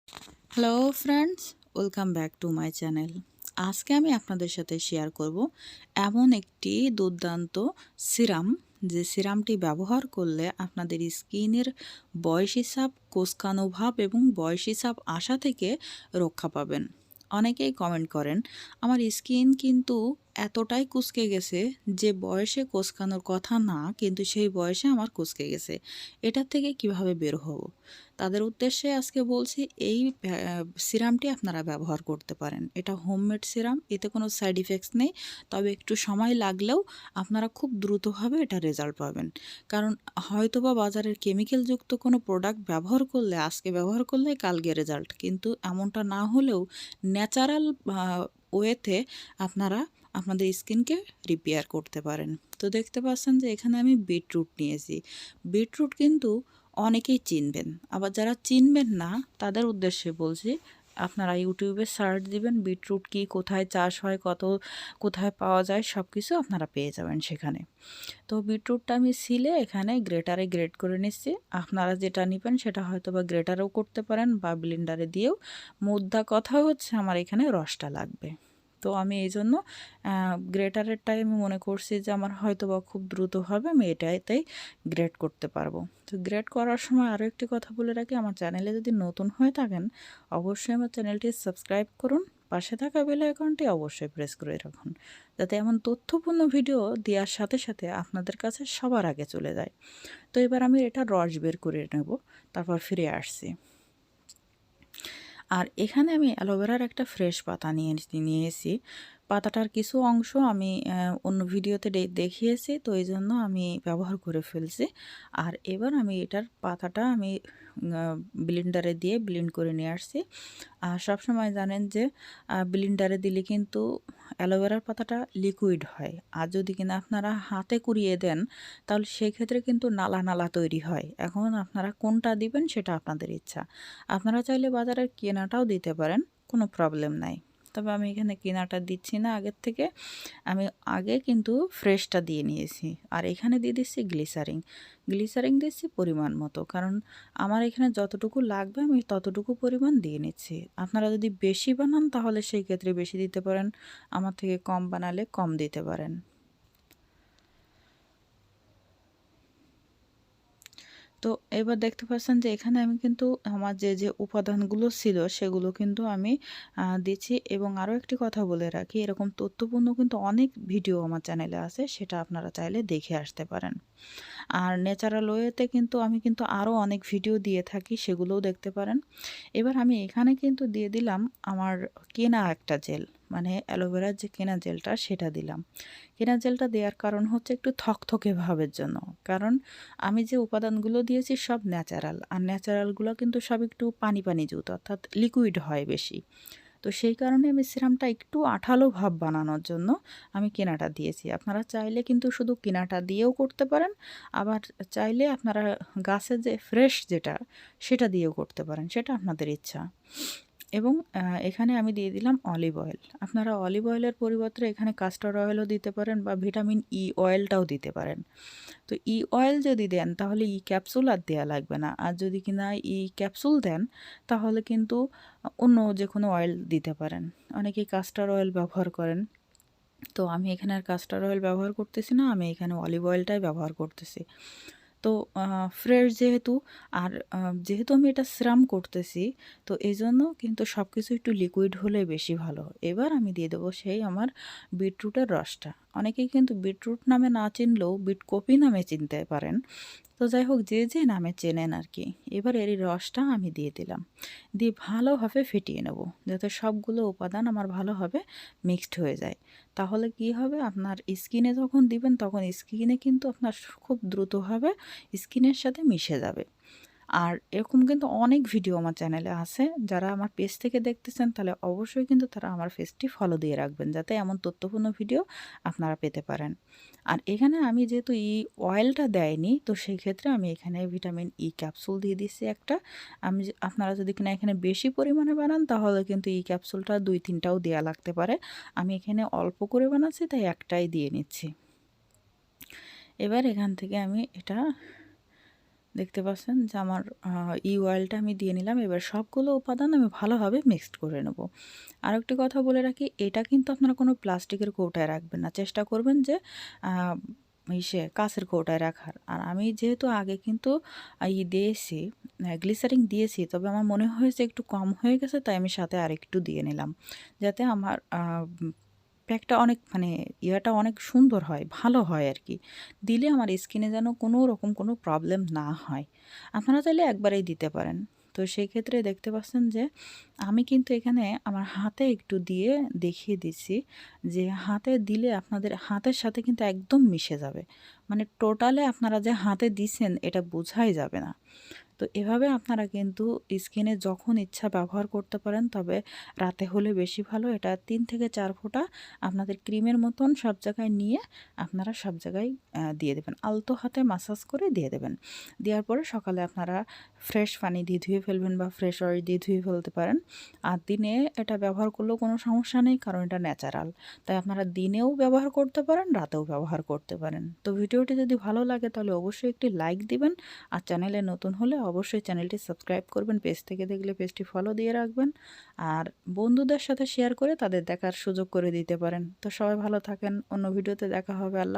Hello friends, welcome back to my channel. আজকে আমি আপনাদের সাথে শেয়ার করব এমন একটি দুর্দান্ত সিরাম, যে সিরামটি ব্যবহার করলে আপনাদের স্কিনের বয়সী ছাপ, কোঁচকানো ভাব এবং বয়সী ছাপ আসা থেকে রক্ষা পাবেন। অনেকেই কমেন্ট করেন, আমার স্কিন কিন্তু এতটাই কুঁচকে গেছে যে বয়সে কোঁচকানোর কথা না, কিন্তু সেই বয়সে আমার কুঁচকে গেছে, এটার থেকে কিভাবে বের হব। তাদের উদ্দেশ্যে আজকে বলছি, এই সিরামটি আপনারা ব্যবহার করতে পারেন। এটা হোমমেড সিরাম, এতে কোনো সাইড ইফেক্টস নেই, তবে একটু সময় লাগলেও আপনারা খুব দ্রুতভাবে এটা রেজাল্ট পাবেন। কারণ হয়তোবা বাজারের কেমিক্যালযুক্ত কোনো প্রোডাক্ট ব্যবহার করলে, আজকে ব্যবহার করলে কালকে রেজাল্ট, কিন্তু এমনটা না হলেও ন্যাচারাল ওয়েতে আপনারা আপনাদের স্কিনকে রিপেয়ার করতে পারেন। তো দেখতে পাচ্ছেন যে এখানে আমি বিটরুট নিয়েছি। বিটরুট কিন্তু অনেকেই চিনবেন, আবার যারা চিনবেন না তাদের উদ্দেশ্যে বলছি, আপনারা ইউটিউবে সার্চ দিবেন বিটরুট কি, কোথায় চাষ হয়, কোথায় পাওয়া যায়, সব কিছু আপনারা পেয়ে যাবেন সেখানে। তো বিটরুটটা আমি ছিলে এখানে গ্রেটারে গ্রেট করে নিচ্ছি। আপনারা যেটা নেবেন সেটা হয়তো বা গ্রেটারেও করতে পারেন বা ব্লেন্ডারে দিয়েও। মুদ্রা কথা হচ্ছে আমার এখানে রসটা লাগবে। তো আমি এই জন্য গ্রেটারেরটাই আমি মনে করছি যে আমার হয়তো বা খুব দ্রুত হবে, আমি এটাতেই গ্রেট করতে পারবো। তো গ্রেট করার সময় আরও একটি কথা বলে রাখি, আমার চ্যানেলে যদি নতুন হয়ে থাকেন অবশ্যই আমার চ্যানেলটি সাবস্ক্রাইব করুন, পাশে থাকা বেল আইকনটি অবশ্যই প্রেস করে রাখুন, যাতে এমন তথ্যপূর্ণ ভিডিও দেওয়ার সাথে সাথে আপনাদের কাছে সবার আগে চলে যায়। তো এবার আমি এটা রস বের করে নেব, তারপর ফিরে আসছি। আর এখানে আমি অ্যালোভেরার একটা ফ্রেশ পাতা নিয়েছি। পাতাটার কিছু অংশ আমি অন্য ভিডিওতে দেখিয়েছি, তো এই জন্য আমি ব্যবহার করে ফেলছি। আর এবার আমি এটার পাতাটা আমি ব্লেন্ডারে দিয়ে ব্লেন্ড করে নিয়ে আসছি। আর সবসময় জানেন যে ব্লেন্ডারে দিলে কিন্তু অ্যালোভেরার পাতাটা লিকুইড হয়, আর যদি কিনা আপনারা হাতে কুড়িয়ে দেন তাহলে সেক্ষেত্রে কিন্তু নালা নালা তৈরি হয়। এখন আপনারা কোনটা দিবেন সেটা আপনাদের ইচ্ছা। আপনারা চাইলে বাজারের কেনাটাও দিতে পারেন, কোনো প্রবলেম নাই। তবে আমি এখানে কেনাটা দিচ্ছি না আগের থেকে, আমি আগে কিন্তু ফ্রেশটা দিয়ে নিয়েছি। আর এখানে দিয়ে দিচ্ছি গ্লিসারিন দিচ্ছি পরিমাণ মতো, কারণ আমার এখানে যতটুকু লাগবে আমি ততটুকু পরিমাণ দিয়ে নিচ্ছি। আপনারা যদি বেশি বানান তাহলে সেই ক্ষেত্রে বেশি দিতে পারেন, আমার থেকে কম বানালে কম দিতে পারেন। তো এবার দেখতে পাচ্ছেন যে এখানে আমি কিন্তু আমার যে উপাদানগুলো ছিল সেগুলো কিন্তু আমি দিচ্ছি। এবং আরও একটি কথা বলে রাখি, এরকম তথ্যপূর্ণ কিন্তু অনেক ভিডিও আমার চ্যানেলে আছে, সেটা আপনারা চাইলে দেখে আসতে পারেন। আর ন্যাচারাল ওয়েতে কিন্তু আমি কিন্তু আরও অনেক ভিডিও দিয়ে থাকি, সেগুলোও দেখতে পারেন। এবার আমি এখানে কিন্তু দিয়ে দিলাম আমার কেনা একটা জেল, মানে অ্যালোভেরার যে কেনা জেলটা সেটা দিলাম। কেনা জেলটা দেওয়ার কারণ হচ্ছে একটু থকথকে ভাবের জন্য, কারণ আমি যে উপাদানগুলো দিয়েছি সব ন্যাচারাল, আর ন্যাচারালগুলো কিন্তু সব একটু পানি পানি যুক্ত, অর্থাৎ লিকুইড হয় বেশি। তো সেই কারণে আমি সিরামটা একটু আঠালো ভাব বানানোর জন্য আমি কেনাটা দিয়েছি। আপনারা চাইলে কিন্তু শুধু কেনাটা দিয়েও করতে পারেন, আবার চাইলে আপনারা গাছের যে ফ্রেশ যেটা সেটা দিয়েও করতে পারেন, সেটা আপনাদের ইচ্ছা। এবং এখানে আমি দিয়ে দিলাম অলিভ অয়েল। আপনারা অলিভ অয়েলের পরিবর্তে এখানে কাস্টার অয়েলও দিতে পারেন বা ভিটামিন ই অয়েলটাও দিতে পারেন। তো ই অয়েল যদি দেন তাহলে ই ক্যাপসুল আর দেওয়া লাগবে না, আর যদি কিনা ই ক্যাপসুল দেন তাহলে কিন্তু অন্য যে কোনো অয়েল দিতে পারেন। অনেকেই কাস্টার অয়েল ব্যবহার করেন, তো আমি এখানে আর কাস্টার অয়েল ব্যবহার করতেছি না, আমি এখানে অলিভ অয়েলটাই ব্যবহার করতেছি। তো ফ্রেশ যেহেতু, আর যেহেতু আমি এটা সিরাম করতেছি, তো এই জন্য কিন্তু সব কিছু একটু লিকুইড হলে বেশি ভালো। এবার আমি দিয়ে দেবো সেই আমার বিটরুটের রসটা। অনেকেই কিন্তু বিটরুট নামে না চিনলেও বিট কপি নামে চিনতে পারেন। তো যাই হোক, যে যে নামে চেনেন আর কি। এবার এর রসটা আমি দিয়ে দিলাম, দিয়ে ভালোভাবে ফেটিয়ে নেব, যাতে সবগুলো উপাদান আমার ভালোভাবে মিক্সড হয়ে যায়। তাহলে কি হবে, আপনার স্কিনে যখন দিবেন তখন স্কিনে কিন্তু আপনার খুব দ্রুতভাবে স্কিনের সাথে মিশে যাবে। আর এরকম কিন্তু অনেক ভিডিও আমার চ্যানেলে আছে, যারা আমার পেজ থেকে দেখতেছেন তাহলে অবশ্যই কিন্তু তারা আমার পেজটি ফলো দিয়ে রাখবেন, যাতে এমন তথ্যপূর্ণ ভিডিও আপনারা পেতে পারেন। আর এখানে আমি যেহেতু অয়েলটা দেয়নি, তো সেই ক্ষেত্রে আমি এখানে ভিটামিন ই ক্যাপসুল দিয়ে দিচ্ছি একটা। আপনারা যদি কিনা এখানে বেশি পরিমাণে বানান তাহলে কিন্তু ই ক্যাপসুলটা 2-3টাও দেওয়া লাগতে পারে। আমি এখানে অল্প করে বানাচ্ছি তাই একটাই দিয়ে নিচ্ছি। এবার এখান থেকে আমি এটা দেখতে পাচ্ছেন যে আমার অয়েলটা আমি দিয়ে নিলাম। এবার সবগুলো উপাদান আমি ভালোভাবে মিক্সড করে নেব। আরেকটি কথা বলে রাখি, এটা কিন্তু আপনারা কোনো প্লাস্টিকের কৌটায় রাখবেন না। চেষ্টা করবেন যে আ কাঁচের কৌটায় রাখার। আর আমি যেহেতু আগে কিন্তু দিয়েছি, গ্লিসারিন দিয়েছি। তবে আমার মনে হয়েছে একটু কম হয়ে গেছে, তাই আমি সাথে আরেকটু দিয়ে নিলাম। যাতে আমার প্যাকটা অনেক মানে ইয়াটা অনেক সুন্দর হয়, ভালো হয় আরকি। দিলে আমার স্কিনে যেন কোনো রকম কোনো প্রবলেম না হয়। আপনারা চাইলে একবারেই দিতে পারেন। তো সেই ক্ষেত্রে দেখতে পাচ্ছেন যে আমি কিন্তু এখানে আমার হাতে একটু দিয়ে দেখিয়ে দিচ্ছি যে হাতে দিলে আপনাদের হাতের সাথে কিন্তু একদম মিশে যাবে। মানে টোটালে আপনারা যে হাতে দিছেন এটা বোঝাই যাবে না। তো এভাবে আপনারা কিন্তু স্কিনে যখন ইচ্ছা ব্যবহার করতে পারেন, তবে রাতে হলে বেশি ভালো। এটা ৩ থেকে ৪ ফোঁটা আপনাদের ক্রিমের মতন সব জায়গায় নিয়ে আপনারা সব জায়গায় দিয়ে দেবেন। আলতো হাতে মাসাজ করে দিয়ে দেবেন। দেওয়ার পরে সকালে আপনারা ফ্রেশ পানি দিয়ে ধুয়ে ফেলবেন বা ফ্রেশ অয়েল দিয়ে ধুয়ে ফেলতে পারেন। আর দিনে এটা ব্যবহার করলেও কোনো সমস্যা নেই, কারণ এটা ন্যাচারাল। তাই আপনারা দিনেও ব্যবহার করতে পারেন, রাতেও ব্যবহার করতে পারেন। তো ভিডিওটি যদি ভালো লাগে তাহলে অবশ্যই একটি লাইক দিবেন। আর চ্যানেলে নতুন হলে অবশ্যই চ্যানেলটি সাবস্ক্রাইব করবেন। পেজ থেকে দেখলে পেজটি ফলো দিয়ে রাখবেন। আর বন্ধুদের সাথে শেয়ার করে তাদের দেখার সুযোগ করে দিতে পারেন। তো সবাই ভালো থাকেন। অন্য ভিডিওতে দেখা হবে। আল্লাহ